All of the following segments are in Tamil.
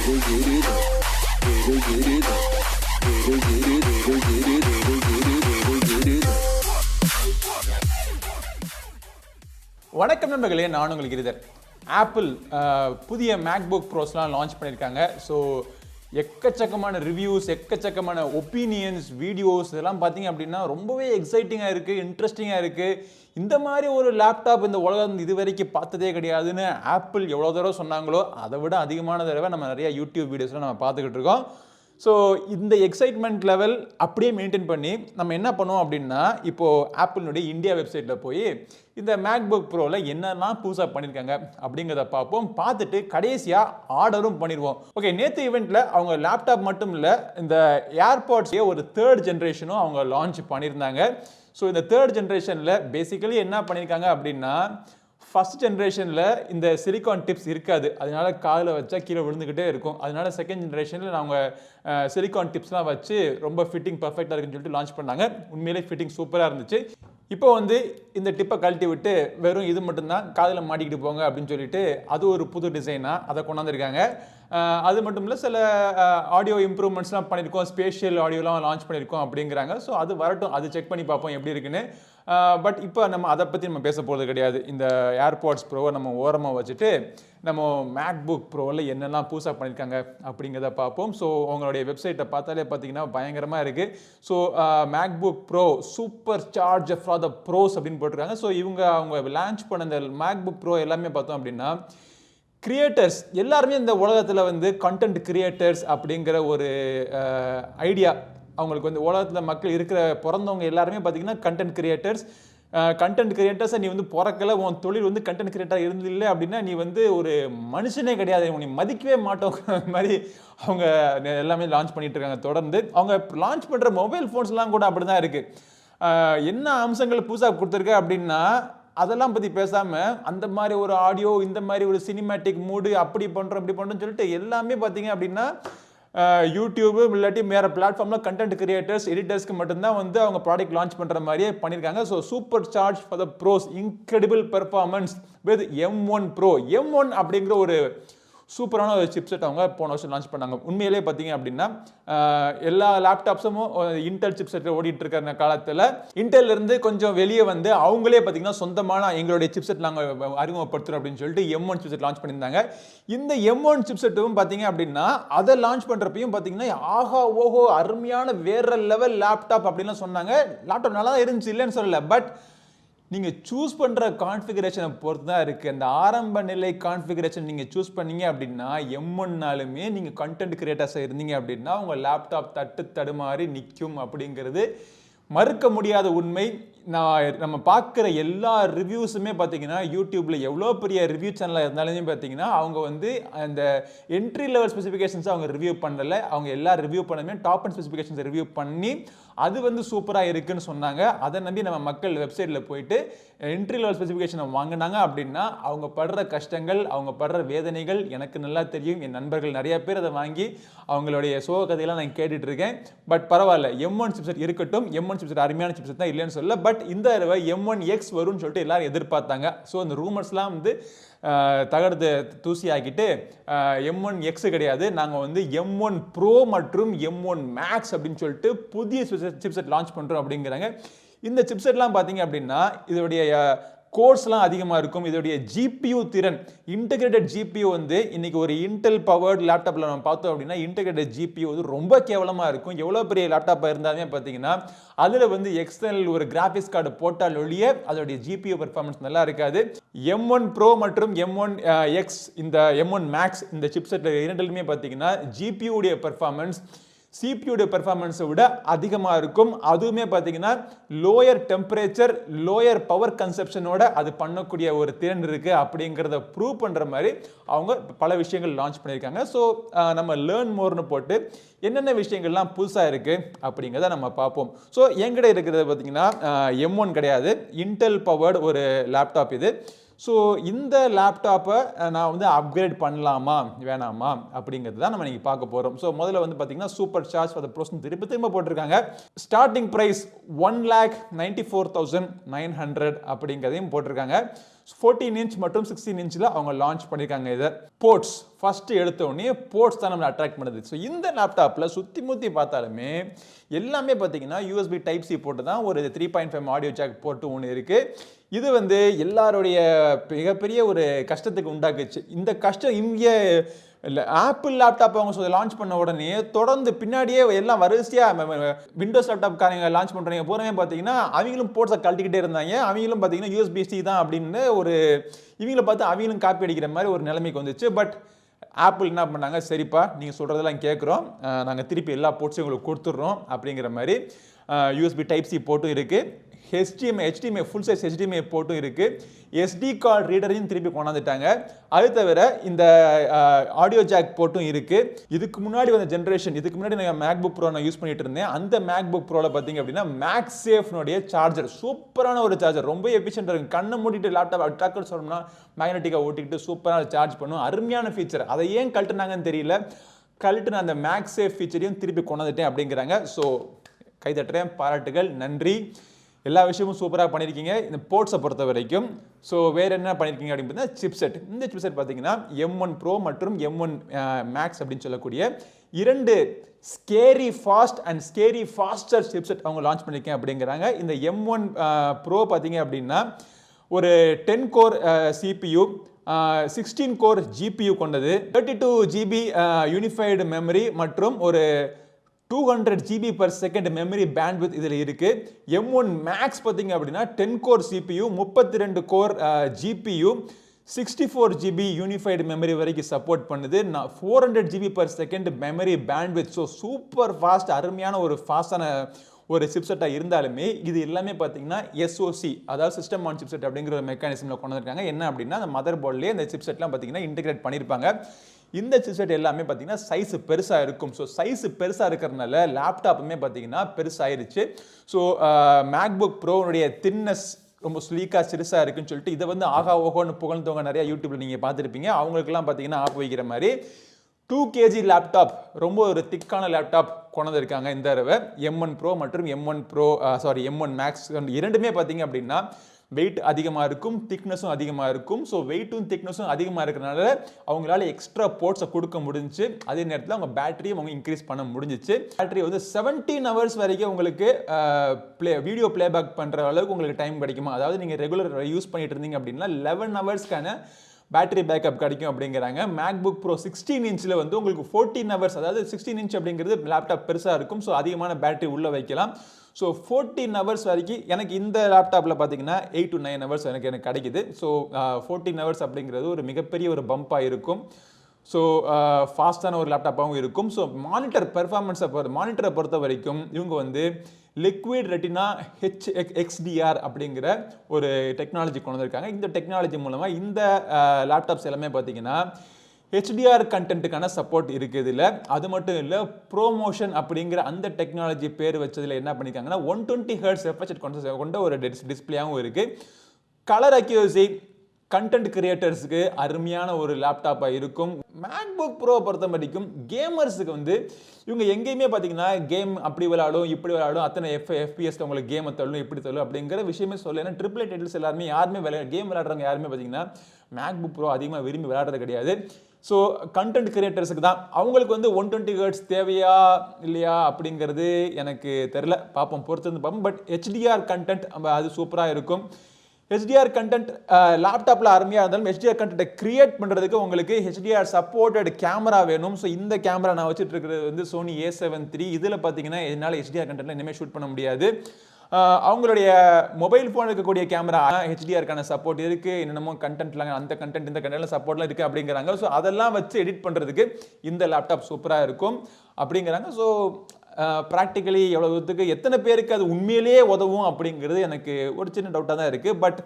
வணக்கம் நண்பர்களே, நான் உங்களுக்கு கிரிதர். ஆப்பிள் புதிய மேக்புக் ப்ரோஸ்லாம் லான்ச் பண்ணியிருக்காங்க. ஸோ எக்கச்சக்கமான ரிவ்யூஸ், எக்கச்சக்கமான ஒப்பீனியன்ஸ், வீடியோஸ் இதெல்லாம் பார்த்தீங்க அப்படின்னா ரொம்பவே எக்ஸைட்டிங்காக இருக்குது, இன்ட்ரெஸ்டிங்காக இருக்குது. இந்த மாதிரி ஒரு லேப்டாப் இந்த உலகம் இது வரைக்கும் பார்த்ததே கிடையாதுன்னு ஆப்பிள் எவ்வளோ தடவை சொன்னாங்களோ அதை விட அதிகமான தடவை நம்ம நிறையா யூடியூப் வீடியோஸ்லாம் நம்ம பார்த்துக்கிட்டு இருக்கோம். ஸோ இந்த எக்ஸைட்மெண்ட் லெவல் அப்படியே மெயின்டைன் பண்ணி நம்ம என்ன பண்ணுவோம் அப்படின்னா, இப்போது ஆப்பிளினுடைய இந்தியா வெப்சைட்டில் போய் இந்த மேக்புக் ப்ரோவில் என்னெல்லாம் புதுசாக பண்ணியிருக்காங்க அப்படிங்கிறத பார்ப்போம். பார்த்துட்டு கடைசியாக ஆர்டரும் பண்ணிடுவோம். ஓகே, நேற்று ஈவெண்ட்டில் அவங்க லேப்டாப் மட்டும் இல்லை, இந்த ஏர்பாட்ஸே ஒரு 3rd ஜென்ரேஷனும் அவங்க லான்ச் பண்ணியிருந்தாங்க. ஸோ இந்த 3rd ஜென்ரேஷனில் பேசிக்கலி என்ன பண்ணியிருக்காங்க அப்படின்னா, ஃபஸ்ட் ஜென்ரேஷனில் இந்த சிலிக்கான் டிப்ஸ் இருக்காது, அதனால காதில் வச்சா கீழே விழுந்துக்கிட்டே இருக்கும். அதனால செகண்ட் ஜென்ரேஷனில் அவங்க சிலிக்கான் டிப்ஸ்லாம் வச்சு ரொம்ப ஃபிட்டிங் பர்ஃபெக்டாக இருக்குன்னு சொல்லிட்டு லான்ச் பண்ணாங்க. உண்மையிலே ஃபிட்டிங் சூப்பராக இருந்துச்சு. இப்போ வந்து இந்த டிப்பை கழட்டி விட்டு வெறும் இது மட்டும்தான் காதில் மாட்டிக்கிட்டு போங்க அப்படின்னு சொல்லிட்டு அது ஒரு புது டிசைனாக அதை கொண்டாந்துருக்காங்க. அது மட்டும் இல்லை, சில ஆடியோ இம்ப்ரூவ்மெண்ட்ஸ்லாம் பண்ணியிருக்கோம், ஸ்பேஷியல் ஆடியோலாம் லான்ச் பண்ணியிருக்கோம் அப்படிங்கிறாங்க. ஸோ அது வரட்டும், அது செக் பண்ணி பார்ப்போம் எப்படி இருக்குன்னு. பட் இப்போ நம்ம அதை பற்றி நம்ம பேச போகிறது கிடையாது. இந்த ஏர்பாட்ஸ் ப்ரோவை நம்ம ஓரமாக வச்சுட்டு நம்ம மேக்புக் ப்ரோவில் என்னெல்லாம் புதுசாக பண்ணியிருக்காங்க அப்படிங்கிறத பார்ப்போம். ஸோ உங்களுடைய வெப்சைட்டை பார்த்தாலே பார்த்தீங்கன்னா பயங்கரமாக இருக்குது. So MacBook Pro super charge for the pros அப்படின்னு போட்டிருக்காங்க. ஸோ அவங்க லான்ச் பண்ண இந்த மேக்புக் ப்ரோ எல்லாமே பார்த்தோம் அப்படின்னா கிரியேட்டர்ஸ் எல்லாருமே இந்த உலகத்தில் வந்து கண்டென்ட் கிரியேட்டர்ஸ் அப்படிங்கிற ஒரு ஐடியா அவங்களுக்கு வந்து உலகத்தில் மக்கள் இருக்கிற பிறந்தவங்க எல்லாருமே பார்த்தீங்கன்னா கண்டென்ட் கிரியேட்டர்ஸை நீ வந்து பிறக்கல, உன் தொழில் வந்து கண்டென்ட் கிரியேட்டர் இருந்தில்லை அப்படின்னா நீ வந்து ஒரு மனுஷனே கிடையாது, நீ மதிக்கவே மாட்டோம் மாதிரி அவங்க எல்லாமே லான்ச் பண்ணிட்டு இருக்காங்க. தொடர்ந்து அவங்க லான்ச் பண்ணுற மொபைல் ஃபோன்ஸ்லாம் கூட அப்படி தான் இருக்குது. என்ன அம்சங்கள் புதுசாக கொடுத்துருக்க அப்படின்னா அதெல்லாம் பற்றி பேசாமல் அந்த மாதிரி ஒரு ஆடியோ, இந்த மாதிரி ஒரு சினிமேட்டிக் மூடு, அப்படி பண்ணுறோம் இப்படி பண்ணுறோன்னு சொல்லிட்டு எல்லாமே பார்த்தீங்க அப்படின்னா யூடியூபு இல்லாட்டி வேறு பிளாட்ஃபார்மில் கண்டென்ட் கிரியேட்டர்ஸ், எடிட்டர்ஸ்க்கு மட்டும்தான் வந்து அவங்க ப்ராடக்ட் லான்ச் பண்ணுற மாதிரியே பண்ணியிருக்காங்க. So super charge for the pros, incredible performance with M1 Pro. M1 அப்படிங்கிற ஒரு சூப்பரான ஒரு சிப்செட் அவங்க போன வருஷம் லான்ச் பண்ணாங்க. உண்மையிலே பார்த்தீங்க அப்படின்னா எல்லா லேப்டாப்ஸும் இன்டெல் சிப்செட் ஓடிட்டு இருக்கிற காலத்தில் இன்டெல்லிருந்து கொஞ்சம் வெளியே வந்து அவங்களே பார்த்தீங்கன்னா சொந்தமான எங்களுடைய சிப்செட் நாங்கள் அறிமுகப்படுத்துகிறோம் அப்படின்னு சொல்லிட்டு M1 சிப்செட் லான்ச் பண்ணியிருந்தாங்க. இந்த M1 சிப்செட்டும் பார்த்தீங்க அப்படின்னா அதை லான்ச் பண்ணுறப்பையும் பார்த்தீங்கன்னா ஆஹா ஓஹோ அருமையான வேற லெவல் லேப்டாப் அப்படின்லாம் சொன்னாங்க. லேப்டாப் நல்லா தான் இருந்துச்சு, இல்லைன்னு சொல்லலை. பட் நீங்கள் சூஸ் பண்ணுற கான்ஃபிகரேஷனை பொறுத்து தான் இருக்குது. அந்த ஆரம்ப நிலை கான்ஃபிகரேஷன் நீங்கள் சூஸ் பண்ணீங்க அப்படின்னா M1நாலுமே நீங்கள் கண்டென்ட் கிரியேட்டர்ஸாக இருந்தீங்க அப்படின்னா உங்கள் லேப்டாப் தடுமாறி நிற்கும் அப்படிங்கிறது மறுக்க முடியாத உண்மை. நம்ம பார்க்குற எல்லா ரிவ்யூஸுமே பார்த்தீங்கன்னா யூடியூப்பில் எவ்வளோ பெரிய ரிவ்யூ சேனலாக இருந்தாலுமே பார்த்தீங்கன்னா அவங்க வந்து அந்த என்ட்ரி லெவல் ஸ்பெசிஃபிகேஷன்ஸை அவங்க ரிவ்யூ பண்ணலை. அவங்க எல்லா ரிவ்யூ பண்ணதுமே டாப் அண்ட் ஸ்பெசிஃபிகேஷன்ஸை ரிவ்யூ பண்ணி அது வந்து சூப்பராக இருக்குன்னு சொன்னாங்க. அதை நம்பி நம்ம மக்கள் வெப்சைட்டில் போயிட்டு என்ட்ரி லெவல் ஸ்பெசிஃபிகேஷனை வாங்கினாங்க அப்படின்னா அவங்க படுற கஷ்டங்கள், அவங்க படுற வேதனைகள் எனக்கு நல்லா தெரியும். என் நண்பர்கள் நிறைய பேர் அதை வாங்கி அவங்களுடைய சோக கதையெல்லாம் நான் கேட்டுட்டு இருக்கேன். பட் பரவாயில்ல, M1 சிப்செட் இருக்கட்டும். M1 சிப்செட் அருமையான சிப்செட் தான், இல்லைன்னு சொல்ல. பட் இந்த தடவை M1X வரும்னு சொல்லிட்டு எல்லாரும் எதிர்பார்த்தாங்க. ஸோ இந்த ரூமர்ஸ்லாம் வந்து தகர்த்து தூசி ஆக்கிட்டு M1X கிடையாது, நாங்கள் வந்து M1 Pro மற்றும் M1 Max அப்படின்னு சொல்லிட்டு புதிய சிப்செட் லான்ச் பண்ணுறோம் அப்படிங்கிறாங்க. இந்த சிப்செட்லாம் பார்த்தீங்க அப்படின்னா இதோடைய கோர்ஸ்லாம் அதிகமாக இருக்கும். இதோடைய GPU திறன், இன்டெகிரேட்டட் GPU வந்து இன்னைக்கு ஒரு இன்டெல் பவர்டு லேப்டாப்பில் நம்ம பார்த்தோம் அப்படின்னா இன்டெகிரேட்டட் GPU வந்து ரொம்ப கேவலமாக இருக்கும். எவ்வளோ பெரிய லேப்டாப்பாக இருந்தாலுமே பார்த்தீங்கன்னா அதில் வந்து எக்ஸ்டர்னல் ஒரு கிராஃபிக்ஸ் கார்டு போட்டால் ஒழிய அதோடைய GPU பெர்ஃபார்மன்ஸ் நல்லா இருக்காது. M1 Pro மற்றும் M1X, இந்த M1 Max இந்த சிப்செட் இரண்டிலுமே பார்த்தீங்கன்னா GPU உடைய பெர்ஃபார்மன்ஸ் CPU பெர்ஃபார்மன்ஸை விட அதிகமாக இருக்கும். அதுவுமே பார்த்தீங்கன்னா லோயர் டெம்பரேச்சர், லோயர் பவர் கன்சப்ஷனோட அது பண்ணக்கூடிய ஒரு திறன் இருக்குது அப்படிங்கிறத ப்ரூவ் பண்ணுற மாதிரி அவங்க பல விஷயங்கள் லான்ச் பண்ணியிருக்காங்க. ஸோ நம்ம லேர்ன் மோர்னு போட்டு என்னென்ன விஷயங்கள்லாம் புதுசாக இருக்குது அப்படிங்கிறத நம்ம பார்ப்போம். ஸோ என்கிட்ட இருக்கிறது பார்த்தீங்கன்னா M1 கிடையாது, இன்டெல் பவர்டு ஒரு லேப்டாப் இது. ஸோ இந்த லேப்டாப்பை நான் வந்து அப்கிரேட் பண்ணலாமா வேணாமா அப்படிங்கிறது தான் நம்ம இன்னைக்கு பார்க்க போகிறோம். ஸோ முதல்ல வந்து பார்த்தீங்கன்னா super charge for the pros திரும்ப போட்டிருக்காங்க. ஸ்டார்டிங் ப்ரைஸ் 1,94,900 அப்படிங்கிறதையும் போட்டிருக்காங்க. 14 இன்ச் மற்றும் 16 இன்ச்சில் அவங்க லான்ச் பண்ணியிருக்காங்க. இதை போர்ட்ஸ் ஃபஸ்ட்டு எடுத்தோடனே போர்ட்ஸ் தான் நம்மளை அட்ராக்ட் பண்ணுது. ஸோ இந்த லேப்டாப்பில் சுற்றி முற்றி பார்த்தாலுமே எல்லாமே பார்த்தீங்கன்னா யூஎஸ்பி டைப் சி போட்டு தான், ஒரு 3.5 ஆடியோ ஜாக் போட்டு ஒன்று இருக்குது. இது வந்து எல்லாருடைய மிகப்பெரிய ஒரு கஷ்டத்துக்கு உண்டாக்குச்சு. இந்த கஷ்டம் இங்கே இல்லை, ஆப்பிள் லேப்டாப் அவங்க லான்ச் பண்ண உடனே தொடர்ந்து பின்னாடியே எல்லாம் வரிசையாக விண்டோஸ் லேப்டாப் காரங்க லான்ச் பண்ணுறவங்க பூராமே பார்த்தீங்கன்னா அவங்களும் போர்ட்ஸை கழட்டிக்கிட்டே இருந்தாங்க. அவங்களும் பார்த்தீங்கன்னா யூஎஸ்பி-C தான் அப்படின்னு ஒரு இவங்களை பார்த்து அவங்களும் காப்பி அடிக்கிற மாதிரி ஒரு நிலைமைக்கு வந்துச்சு. பட் ஆப்பிள் என்ன பண்ணாங்க, சரிப்பா நீங்கள் சொல்கிறதெல்லாம் கேட்குறோம், நாங்கள் திருப்பி எல்லா போர்ட்ஸையும் உங்களுக்கு கொடுத்துட்றோம் அப்படிங்கிற மாதிரி யூஎஸ்பி டைப் சி போட்டும் இருக்குது, HDMI ஃபுல் சைஸ் HDMI போட்டும் இருக்குது, SD கார்டு ரீடரையும் திருப்பி கொண்டாந்துட்டாங்க. அது தவிர இந்த ஆடியோ ஜாக் போட்டும் இருக்குது. இதுக்கு முன்னாடி வந்த ஜென்ரேஷன், இதுக்கு முன்னாடி நான் மேக்புக் ப்ரோ நான் யூஸ் பண்ணிட்டு இருந்தேன். அந்த மேக்புக் ப்ரோவில் பார்த்தீங்க அப்படின்னா மேக்ஸேஃப்னுடைய சார்ஜர், சூப்பரான ஒரு சார்ஜர், ரொம்ப எஃபிஷியண்டாக இருக்கும். கண்ணை மூடிட்டு லேப்டாப் அட்டாக்கர் சொல்லணும்னா மேக்னெட்டிக்காக ஓட்டிக்கிட்டு சூப்பராக சார்ஜ் பண்ணும். அருமையான ஃபீச்சர். அதை ஏன் கழட்டுனாங்கன்னு தெரியல. கழட்டுன அந்த மேக்ஸேஃப் ஃபீச்சரையும் திருப்பி கொண்டாந்துட்டேன் அப்படிங்கிறாங்க. ஸோ கைதட்டுறேன், பாராட்டுகள், நன்றி. எல்லா விஷயமும் சூப்பராக பண்ணியிருக்கீங்க இந்த போர்ட்ஸை பொறுத்த வரைக்கும். ஸோ வேறு என்ன பண்ணியிருக்கீங்க அப்படின்னு பார்த்தீங்கன்னா சிப்செட். இந்த சிப்செட் பார்த்தீங்கன்னா M1 Pro மற்றும் M1 Max அப்படின்னு சொல்லக்கூடிய 2 scary fast and scary faster chipset அவங்க லான்ச் பண்ணியிருக்கேன் அப்படிங்கிறாங்க. இந்த M1 Pro பார்த்தீங்க அப்படின்னா ஒரு 10 கோர் CPU, 16 கோர் GPU கொண்டது, 32 GB யூனிஃபைடு மெமரி மற்றும் ஒரு 200 GB per second memory bandwidth இதில் இருக்குது. M1 Max பார்த்தீங்க அப்படின்னா 10 core CPU, 32 core GPU, 64 GB unified memory வரைக்கும் சப்போர்ட் பண்ணுது. 400 GB per second memory bandwidth. So super fast, அருமையான ஒரு ஃபாஸ்டான ஒரு சிப்செட்டாக இருந்தாலுமே இது எல்லாமே பார்த்தீங்கன்னா SoC, அதாவது சிஸ்டம் ஆன் சிப்செட் அப்படிங்கிற ஒரு மெக்கானிசமில் கொண்டு வந்திருக்காங்க. என்ன அப்படின்னா அந்த மதர் போர்ட்லேயே இந்த சிப்செட்லாம் பார்த்தீங்கன்னா இன்டிகிரேட் பண்ணியிருப்பாங்க. இந்த சிப்செட் எல்லாமே பார்த்தீங்கன்னா சைஸ் பெருசாக இருக்கும். ஸோ சைஸ் பெருசாக இருக்கிறதுனால லேப்டாப்புமே பார்த்தீங்கன்னா பெருசாயிருச்சு. ஸோ மேக்புக் ப்ரோனுடைய தின்னஸ் ரொம்ப ஸ்லீக்காக சிறுசாக இருக்குன்னு சொல்லிட்டு இதை வந்து ஆகா ஓகோன்னு புகழ்ந்தவங்க நிறையா யூடியூப்ல நீங்கள் பார்த்துருப்பீங்க. அவங்களுக்குலாம் பார்த்தீங்கன்னா ஆப் வைக்கிற மாதிரி 2 kg லேப்டாப், ரொம்ப ஒரு திக்கான லேப்டாப் கொண்டு இருக்காங்க இந்த தடவை. M1 Pro மற்றும் M1 Max இரண்டுமே பார்த்தீங்க அப்படின்னா வெயிட் அதிகமாக இருக்கும், திக்னஸும் அதிகமாக இருக்கும். ஸோ வெயிட்டும் திக்னஸும் அதிகமாக இருக்கிறனால அவங்களால எக்ஸ்ட்ரா போர்ட்ஸை கொடுக்க முடிஞ்சிச்சு. அதே நேரத்தில் அவங்க பேட்டரியும் அவங்க இன்க்ரீஸ் பண்ண முடிஞ்சிச்சு. பேட்டரி வந்து 17 ஹவர்ஸ் வரைக்கும் உங்களுக்கு வீடியோ பிளேபேக் பண்ணுற அளவுக்கு உங்களுக்கு டைம் கிடைக்குமா, அதாவது நீங்கள் ரெகுலர் யூஸ் பண்ணிட்டு இருந்தீங்க அப்படின்னா 11 ஹவர்ஸ்க்கான பேட்டரி பேக்கப் கிடைக்கும் அப்படிங்கிறாங்க. மேக்புக் ப்ரோ 16 இன்ச்சில் வந்து உங்களுக்கு 14 ஹவர்ஸ், அதாவது 16 இன்ச் அப்படிங்கிறது லேப்டாப் பெருசாக இருக்கும். ஸோ அதிகமான பேட்டரி உள்ளே வைக்கலாம். ஸோ 14 ஹவர்ஸ் வரைக்கும் எனக்கு இந்த லேப்டாப்பில் பார்த்தீங்கன்னா 8 to 9 ஹவர்ஸ் எனக்கு கிடைக்குது. ஸோ 14 ஹவர்ஸ் அப்படிங்கிறது ஒரு மிகப்பெரிய ஒரு பம்பாக இருக்கும். ஸோ ஃபாஸ்டான ஒரு லேப்டாப்பாகவும் இருக்கும். ஸோ மானிட்டரை பொறுத்த வரைக்கும் இவங்க வந்து லிக்விட் ரெட்டினா HDR அப்படிங்கிற ஒரு டெக்னாலஜி கொண்டு வந்திருக்காங்க. இந்த டெக்னாலஜி மூலமாக இந்த லேப்டாப்ஸ் எல்லாமே பார்த்தீங்கன்னா HDR கண்டென்ட்டுக்கான சப்போர்ட் இருக்குது இதில். அது மட்டும் இல்லை, ப்ரோமோஷன் அப்படிங்கிற அந்த டெக்னாலஜி பேர் வச்சதில் என்ன பண்ணியிருக்காங்கன்னா 120 Hz ரெஃப்ரெஷ் கொண்ட ஒரு டிஸ்பிளேயாகவும் இருக்குது. கலர் அக்யூரசி கண்டென்ட் கிரியேட்டர்ஸுக்கு அருமையான ஒரு லேப்டாப்பாக இருக்கும். மேக்புக் ப்ரோ பொறுத்த வரைக்கும் கேமர்ஸுக்கு வந்து இவங்க எங்கேயுமே பார்த்தீங்கன்னா கேம் அப்படி விளையாடும் இப்படி விளையாடும், அத்தனை FPS உங்களுக்கு கேமை தள்ளும் இப்படி தள்ளும் அப்படிங்கிற விஷயமே சொல்ல. ஏன்னா AAA டைட்டில்ஸ் எல்லாருமே கேம் விளையாடுறவங்க யாருமே பார்த்தீங்கன்னா மேக்புக் ப்ரோ அதிகமாக விரும்பி விளையாடுறது கிடையாது. ஸோ கண்டென்ட் கிரியேட்டர்ஸுக்கு தான். அவங்களுக்கு வந்து 120 Hz தேவையா இல்லையா அப்படிங்கிறது எனக்கு தெரில, பார்ப்போம், பொறுத்து வந்து பார்ப்போம். பட் HDR கண்டென்ட் அது சூப்பராக இருக்கும். HDR கண்டென்ட் லேப்டாப்பில் அருமையாக இருந்தாலும் HDR கண்டென்ட்டை கிரியேட் பண்ணுறதுக்கு உங்களுக்கு HDR சப்போர்ட்டட் கேமரா வேணும். ஸோ இந்த கேமரா நான் வச்சுட்டு இருக்கிறது வந்து Sony A7 III. இதில் பார்த்தீங்கன்னா என்னால் HDR கண்டென்ட்டில் இனிமேல் ஷூட் பண்ண முடியாது. அவங்களுடைய மொபைல் ஃபோன் இருக்கக்கூடிய கேமரா HDRக்கான சப்போர்ட் இருக்குது. என்னென்னமோ கண்டென்ட்லாம் அந்த கண்டென்ட் இந்த கண்டென்ட்ல சப்போர்ட்லாம் இருக்குது அப்படிங்கிறாங்க. ஸோ அதெல்லாம் வச்சு எடிட் பண்ணுறதுக்கு இந்த லேப்டாப் சூப்பராக இருக்கும் அப்படிங்கிறாங்க. ஸோ ப்ராக்டிக்கலி எவ்வளோ தூரத்துக்கு எத்தனை பேருக்கு அது உண்மையிலேயே உதவும் அப்படிங்கிறது எனக்கு ஒரு சின்ன டவுட்டாக தான் இருக்குது. பட்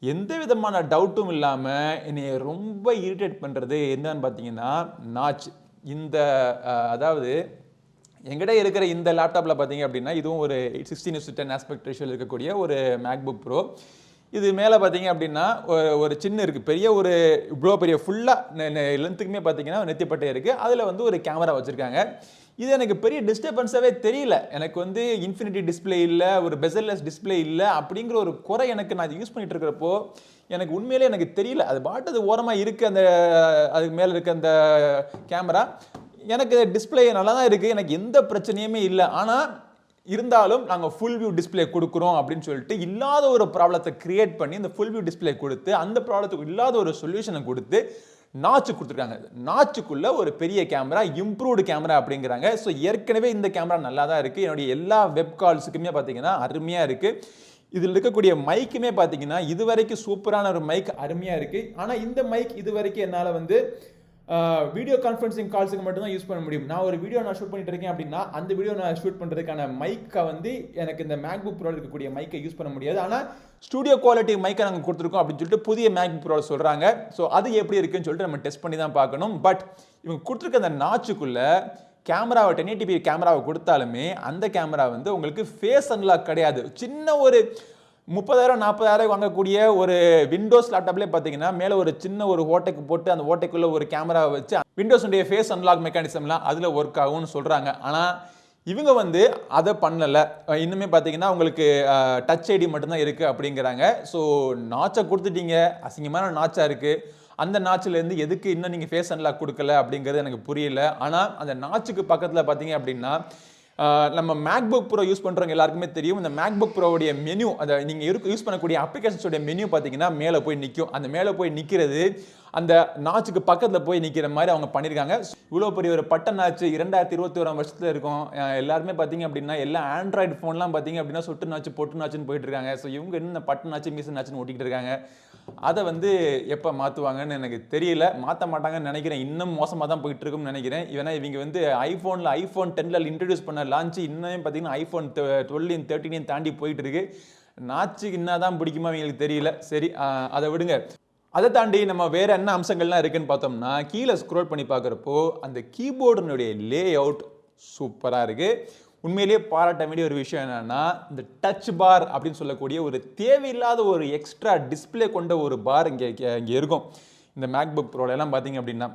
எந்த விதமான டவுட்டும் இல்லாமல் என்னை ரொம்ப இரிட்டேட் பண்ணுறது என்னன்னு பார்த்தீங்கன்னா நாச். இந்த அதாவது எங்கிட்ட இருக்கிற இந்த லேப்டாப்பில் பார்த்தீங்க அப்படின்னா இதுவும் ஒரு 16:10 ஆஸ்பெக்ட் ரேஷியோவில் இருக்கக்கூடிய ஒரு மேக்புக் ப்ரோ. இது மேலே பார்த்தீங்க அப்படின்னா ஒரு சின்ன இருக்குது, பெரிய ஒரு இவ்வளோ பெரிய ஃபுல்லாக லென்த்துக்குமே பார்த்தீங்கன்னா நெத்திப்பட்டை இருக்குது. அதில் வந்து ஒரு கேமரா வச்சுருக்காங்க. இது எனக்கு பெரிய டிஸ்டர்பன்ஸாகவே தெரியல. எனக்கு வந்து இன்ஃபினிட்டி டிஸ்பிளே இல்லை, ஒரு பெசல்லெஸ் டிஸ்பிளே இல்லை அப்படிங்கிற ஒரு குறை எனக்கு நான் யூஸ் பண்ணிட்டு இருக்கிறப்போ எனக்கு உண்மையிலே எனக்கு தெரியல. அது பாட்டு ஓரமாக இருக்குது, அந்த அதுக்கு மேலே இருக்க அந்த கேமரா. எனக்கு டிஸ்பிளே நல்லா தான் இருக்குது, எனக்கு எந்த பிரச்சனையுமே இல்லை. ஆனால் இருந்தாலும் நாங்கள் ஃபுல் வியூ டிஸ்பிளே கொடுக்குறோம் அப்படின்னு சொல்லிட்டு இல்லாத ஒரு ப்ராப்ளத்தை கிரியேட் பண்ணி இந்த ஃபுல் வியூ டிஸ்பிளே கொடுத்து அந்த ப்ராப்ளத்துக்கு இல்லாத ஒரு சொல்யூஷனை கொடுத்து நாச்சு கொடுத்துருக்காங்க. நாச்சுக்குள்ள ஒரு பெரிய கேமரா, இம்ப்ரூவ்டு கேமரா அப்படிங்கிறாங்க. ஸோ ஏற்கனவே இந்த கேமரா நல்லா தான் இருக்குது. என்னுடைய எல்லா வெப் கால்ஸுக்குமே பார்த்தீங்கன்னா அருமையாக இருக்குது. இதில் இருக்கக்கூடிய மைக்குமே பார்த்தீங்கன்னா இது வரைக்கும் சூப்பரான ஒரு மைக், அருமையாக இருக்குது. ஆனால் இந்த மைக் இது வரைக்கும் என்னால் வந்து வீடியோ கான்ஃபரன்சிங் கால்ஸுக்கு மட்டும் தான் யூஸ் பண்ண முடியும். நான் ஒரு வீடியோ ஷூட் பண்ணிட்டு இருக்கேன் அப்படின்னா அந்த வீடியோ நான் ஷூட் பண்ணுறதுக்கான மைக்கை வந்து எனக்கு இந்த மேக்புக் ப்ரோவில் இருக்கக்கூடிய மைக்கை யூஸ் பண்ண முடியாது. ஆனால் ஸ்டூடியோ குவாலிட்டி மைக்கை நாங்கள் கொடுத்துருக்கோம் அப்படின்னு சொல்லிட்டு புதிய மேக்புக் ப்ரோவில் சொல்கிறாங்க. ஸோ அது எப்படி இருக்குன்னு சொல்லிட்டு நம்ம டெஸ்ட் பண்ணி தான் பார்க்கணும். பட் இவங்க கொடுத்துருக்க அந்த நாச்சுக்குள்ளே கேமராவை 1080p கேமராவை கொடுத்தாலுமே அந்த கேமரா வந்து உங்களுக்கு ஃபேஸ் அன்லாக் கிடையாது. சின்ன ஒரு 30,000 40,000 வாங்கக்கூடிய ஒரு விண்டோஸ் லேப்டாப்லேயே பார்த்தீங்கன்னா மேலே ஒரு சின்ன ஒரு ஓட்டைக்கு போட்டு அந்த ஓட்டைக்குள்ளே ஒரு கேமராவை வச்சு விண்டோஸுடைய ஃபேஸ் அன்லாக் மெக்கானிசம்லாம் அதில் ஒர்க் ஆகும்னு சொல்கிறாங்க. ஆனால் இவங்க வந்து அதை பண்ணலை. இன்னுமே பார்த்தீங்கன்னா உங்களுக்கு டச் ஐடி மட்டும்தான் இருக்குது அப்படிங்கிறாங்க. ஸோ நாச்சை கொடுத்துட்டீங்க, அசிங்கமான நாச்சாக இருக்குது. அந்த நாச்சிலேருந்து எதுக்கு இன்னும் நீங்கள் ஃபேஸ் அன்லாக் கொடுக்கல அப்படிங்கிறது எனக்கு புரியல. ஆனால் அந்த நாச்சுக்கு பக்கத்தில் பார்த்தீங்க அப்படின்னா நம்ம மேக்புக் ப்ரோ யூஸ் பண்ணுறவங்க எல்லாருக்குமே தெரியும். இந்த மேக்புக் ப்ரோவுடைய மெனு, அதை நீங்கள் யூஸ் பண்ணக்கூடிய அப்ளிகேஷன்ஸோடைய மெனு பார்த்தீங்கன்னா மேலே போய் நிற்கும். அந்த மேலே போய் நிற்கிறது அந்த நாச்சுக்கு பக்கத்தில் போய் நிற்கிற மாதிரி அவங்க பண்ணியிருக்காங்க. இவ்வளோ பெரிய ஒரு பட்ட நாச்சு 2021 வருஷத்தில் இருக்கும். எல்லாருமே பார்த்தீங்க அப்படின்னா எல்லா ஆண்ட்ராய்டு ஃபோன்லாம் பார்த்தீங்க அப்படின்னா சொட்டு நாச்சு பொட்டு நாச்சுன்னு போயிட்டு இருக்காங்க. ஸோ இவங்க இன்னும் இந்த பட்ட நாச்சு மீச நாச்சுன்னு ஓட்டிக்கிட்டு இருக்காங்க. அதை வந்து எப்போ மாற்றுவாங்கன்னு எனக்கு தெரியல. மாற்ற மாட்டாங்கன்னு நினைக்கிறேன். இன்னும் மோசமாக தான் போயிட்டு இருக்கும்னு நினைக்கிறேன். ஏன்னா இவங்க வந்து ஐஃபோன் 10 இன்ட்ரடியூஸ் பண்ண லான்ச்சு இன்னும் பார்த்தீங்கன்னா ஐஃபோன் 12 13 தாண்டி போயிட்டு இருக்கு. நாச்சுக்கு என்ன தான் பிடிக்குமா அவங்களுக்கு தெரியல. சரி, அதை விடுங்க. அதை தாண்டி நம்ம வேற என்ன அம்சங்கள்லாம் இருக்குன்னு பார்த்தோம்னா கீழே ஸ்க்ரோல் பண்ணி பார்க்குறப்போ அந்த கீபோர்டினுடைய லே அவுட் சூப்பராக இருக்குது. உண்மையிலேயே பாராட்ட வேண்டிய ஒரு விஷயம் என்னன்னா இந்த டச் பார் அப்படின்னு சொல்லக்கூடிய ஒரு தேவையில்லாத ஒரு எக்ஸ்ட்ரா டிஸ்பிளே கொண்ட ஒரு பார் இங்கே இருக்கும். இந்த மேக்புக் ப்ரோலாம் பார்த்தீங்க அப்படின்னா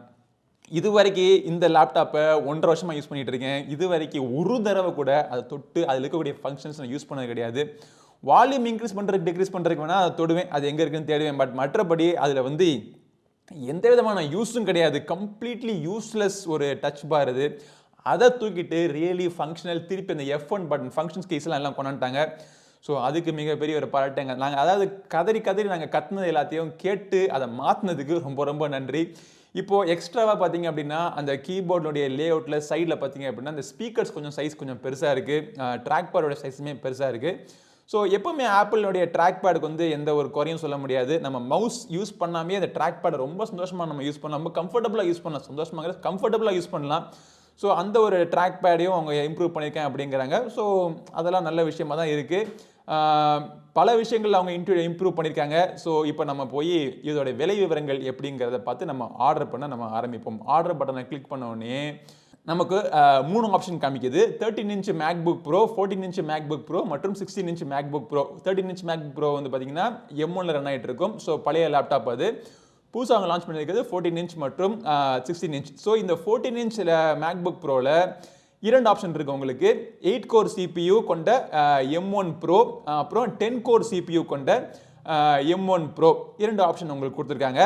இது வரைக்கும் இந்த லேப்டாப்பை 1.5 வருஷமாக யூஸ் பண்ணிட்டு இருக்கேன். இது வரைக்கும் ஒரு தடவை கூட அதை தொட்டு அதில் இருக்கக்கூடிய ஃபங்க்ஷன்ஸ் நான் யூஸ் பண்ணது கிடையாது. வால்யூம் இன்க்ரீஸ் பண்ணுறதுக்கு டிக்ரீஸ் பண்ணுறதுக்கு வேணால் அதை தொடுவேன், அது எங்கே இருக்குன்னு தேடுவேன். பட் மற்றபடி அதில் வந்து எந்த விதமான யூஸும் கிடையாது. கம்ப்ளீட்லி யூஸ்லெஸ் ஒரு டச் பார் இது. அதை தூக்கிட்டு ரியலி ஃபங்க்ஷனல் திருப்பி இந்த F1 பட்டன் ஃபங்க்ஷன்ஸ் கேஸ்லாம் எல்லாம் கொண்டாண்டாங்க. ஸோ அதுக்கு மிகப்பெரிய ஒரு பாராட்டுங்க. நாங்கள் அதாவது கதறி நாங்கள் கத்துனது எல்லாத்தையும் கேட்டு அதை மாற்றினதுக்கு ரொம்ப ரொம்ப நன்றி. இப்போது எக்ஸ்ட்ராவாக பார்த்தீங்க அப்படின்னா அந்த கீபோர்டுடைய லே அவுட்டில் சைடில் பார்த்தீங்க அப்படின்னா அந்த ஸ்பீக்கர்ஸ் கொஞ்சம் சைஸ் கொஞ்சம் பெருசாக இருக்குது. ட்ராக் பேடோட சைஸுமே பெருசாக இருக்குது. ஸோ எப்போவுமே ஆப்பிளுடைய ட்ராக் பேடுக்கு வந்து எந்த ஒரு குறையும் சொல்ல முடியாது. நம்ம மவுஸ் யூஸ் பண்ணாமே அந்த ட்ராக் பேடை ரொம்ப சந்தோஷமாக நம்ம யூஸ் பண்ணலாம், ரொம்ப கம்ஃபர்டபுளாக யூஸ் பண்ணலாம். சந்தோஷமாக கம்ஃபர்டபுளாக யூஸ் பண்ணலாம். ஸோ அந்த ஒரு ட்ராக் பேடையும் அவங்க இம்ப்ரூவ் பண்ணியிருக்கேன் அப்படிங்கிறாங்க. ஸோ அதெல்லாம் நல்ல விஷயமா தான் இருக்குது. பல விஷயங்கள் அவங்க இம்ப்ரூவ் பண்ணியிருக்காங்க. ஸோ இப்போ நம்ம போய் இதோட விலை விவரங்கள் எப்படிங்கிறத பார்த்து நம்ம ஆர்டர் பண்ண நம்ம ஆரம்பிப்போம். ஆர்டர் பட்டனை கிளிக் பண்ண உடனே நமக்கு 3 ஆப்ஷன் காமிக்குது. 13 inch MacBook bro, 14 inch MacBook bro மற்றும் 16 inch MacBook bro. 13 inch MacBook bro வந்து பார்த்தீங்கன்னா M1ல ரன் ஆகிட்டு இருக்கும். ஸோ பழைய லேப்டாப் அது. புதுசாக அவங்க லான்ச் பண்ணியிருக்கிறது 14 இன்ச் மற்றும் 16 இன்ச். ஸோ இந்த 14 இன்ச்சில் மேக்புக் ப்ரோவில் 2 ஆப்ஷன் இருக்குது உங்களுக்கு. 8 கோர் CPU கொண்ட M1 ப்ரோ, அப்புறம் 10 கோர் CPU கொண்ட M1 ப்ரோ. 2 ஆப்ஷன் உங்களுக்கு கொடுத்துருக்காங்க.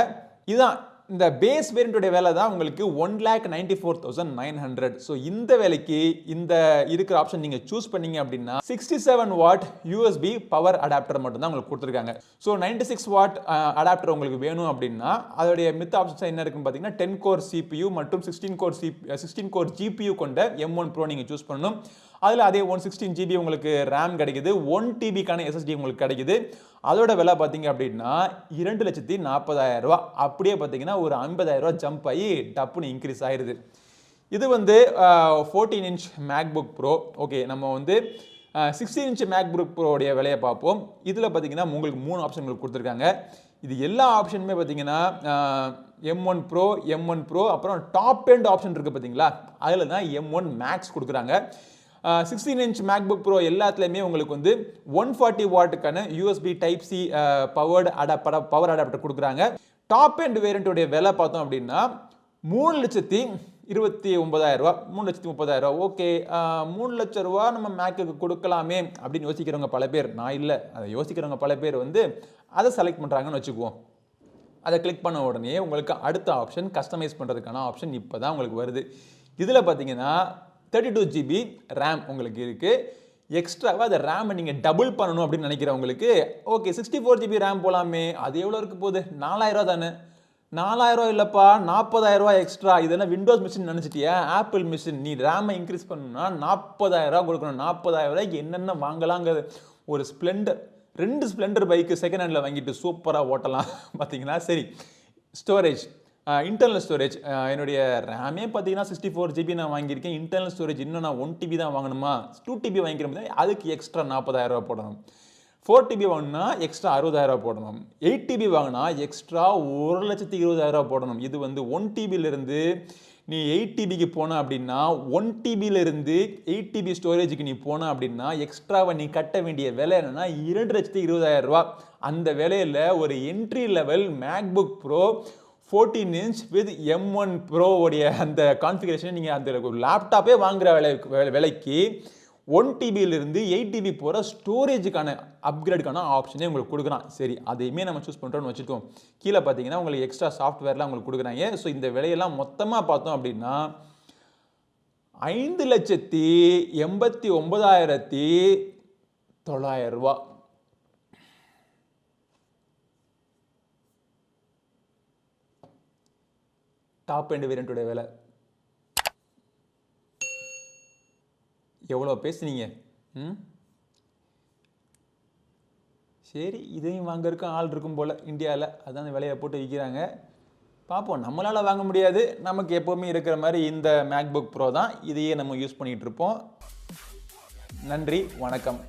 இதுதான் இந்த பேஸ் வேரியண்ட்டுடைய வேலை தான் உங்களுக்கு 1,94,900. ஸோ இந்த வேலைக்கு இந்த இருக்கிற ஆப்ஷன் நீங்கள் சூஸ் பண்ணீங்க அப்படின்னா 67 வாட் USB பவர் அடாப்டர் மட்டும் தான் உங்களுக்கு கொடுத்துருக்காங்க. ஸோ 96 வாட் அடாப்டர் உங்களுக்கு வேணும் அப்படின்னா அதோடைய மித்த ஆப்ஷன்ஸ் என்ன இருக்குன்னு பார்த்தீங்கன்னா 10 கோர் CPU மற்றும் 16 கோர் GPU கொண்ட M1 ப்ரோ நீங்கள் சூஸ் பண்ணணும். அதில் அதே 116 GB உங்களுக்கு ரேம் கிடைக்குது, 1 TBக்கான SSD உங்களுக்கு கிடைக்குது. அதோட விலை பார்த்தீங்க அப்படின்னா 2,40,000 அப்படியே பார்த்தீங்கன்னா ஒரு 50,000 ஜம்ப் ஆகி டப்புன்னு இன்க்ரீஸ் ஆயிடுது. இது வந்து 14 இன்ச் மேக்புக் ப்ரோ. ஓகே, நம்ம வந்து 16 இன்ச் மேக்புக் ப்ரோடைய விலையை பார்ப்போம். இதில் பார்த்தீங்கன்னா உங்களுக்கு 3 ஆப்ஷன்கள் கொடுத்துருக்காங்க. இது எல்லா ஆப்ஷனுமே பார்த்தீங்கன்னா M1 ப்ரோ அப்புறம் டாப் எண்ட் ஆப்ஷன் இருக்குது பார்த்தீங்களா, அதில் தான் M1 மேக்ஸ் கொடுக்குறாங்க. 16 இன்ச் மேக்புக் ப்ரோ எல்லாத்துலேயுமே உங்களுக்கு வந்து 140 வாட்டுக்கான USB type C power adapter கொடுக்குறாங்க. டாப் அண்ட் வேரியண்ட்டுடைய விலை பார்த்தோம் அப்படின்னா 3,29,000 ரூபா, 3,30,000 ரூபா. ஓகே, 3 லட்சம் ரூபா நம்ம மேக்குக்கு கொடுக்கலாமே அப்படின்னு யோசிக்கிறவங்க பல பேர், நான் இல்லை, அதை யோசிக்கிறவங்க பல பேர் வந்து அதை செலக்ட் பண்ணுறாங்கன்னு வச்சுக்குவோம். அதை கிளிக் பண்ண உடனே உங்களுக்கு அடுத்த ஆப்ஷன் கஸ்டமைஸ் பண்ணுறதுக்கான ஆப்ஷன் இப்போ தான் உங்களுக்கு வருது. இதில் பார்த்தீங்கன்னா 32 GB ரேம் உங்களுக்கு இருக்குது. எக்ஸ்ட்ராவாக அந்த ரேமை நீங்கள் டபுள் பண்ணணும் அப்படின்னு நினைக்கிறவங்களுக்கு ஓகே 64 GB ரேம் போகலாமே. அது எவ்வளோ இருக்க போகுது? 4,000 ரூபா தானே. 4,000 இல்லைப்பா, 40,000 ரூபா எக்ஸ்ட்ரா. இதெல்லாம் விண்டோஸ் மிஷின் நினச்சிட்டியா? Apple machine. நீ ரேமை இன்க்ரீஸ் பண்ணணும்னா 40,000 ரூபா கொடுக்கணும். 40,000 ரூபாய்க்கு என்னென்ன வாங்கலாங்கிறது. ஒரு Splendor, 2 Splendor bike second handle வாங்கிட்டு சூப்பராக ஓட்டலாம் பார்த்தீங்கன்னா. சரி, ஸ்டோரேஜ், இன்டர்னல் ஸ்டோரேஜ். என்னுடைய ரேமே பார்த்தீங்கன்னா 64 GB நான் வாங்கியிருக்கேன். இன்டர்னல் ஸ்டோரேஜ் இன்னும் நான் 1 TB தான் வாங்கணுமா? 2 TB வாங்கிக்கிற போது அதுக்கு எக்ஸ்ட்ரா 40,000 ரூபா போடணும். 4 TB வாங்கினா எக்ஸ்ட்ரா 60,000 ரூபா போடணும். 8 TB வாங்கினா எக்ஸ்ட்ரா 1,20,000 ரூபா போடணும். இது வந்து 1 TBலேருந்து நீ 8 TBக்கு போன அப்படின்னா, 1 TBலேருந்து 8 TB ஸ்டோரேஜுக்கு நீ போன அப்படின்னா எக்ஸ்ட்ராவை நீ கட்ட வேண்டிய விலை என்னன்னா 2,20,000 ரூபா. அந்த விலையில் ஒரு entry level MacBook bro 14 inch with M1 ப்ரோவுடைய அந்த கான்ஃபிகரேஷன் நீங்கள் அந்த லேப்டாப்பே வாங்குகிற விலைக்கு 1 TBலேருந்து 8 TB போகிற ஸ்டோரேஜுக்கான அப்கிரேடுக்கான ஆப்ஷனே உங்களுக்கு கொடுக்குறான். சரி, அதையுமே நம்ம சூஸ் பண்ணுறோன்னு வச்சுக்கோம். கீழே பார்த்தீங்கன்னா உங்களுக்கு எக்ஸ்ட்ரா சாஃப்ட்வேர்லாம் உங்களுக்கு கொடுக்குறாங்க. ஸோ இந்த விலையெல்லாம் மொத்தமாக பார்த்தோம் அப்படின்னா 5,89,900 ரூபா. டாப் அண்ட் வேரியண்ட்டுடைய விலை. எவ்வளோ பேசுனீங்க? சரி, இதையும் வாங்கறதுக்கு ஆள் இருக்கும் போல் இந்தியாவில். அதான் அந்த விலையை போட்டு விற்கிறாங்க. பார்ப்போம். நம்மளால் வாங்க முடியாது. நமக்கு எப்போவுமே இருக்கிற மாதிரி இந்த மேக்புக் ப்ரோ தான். இதையே நம்ம யூஸ் பண்ணிகிட்டு இருப்போம். நன்றி, வணக்கம்.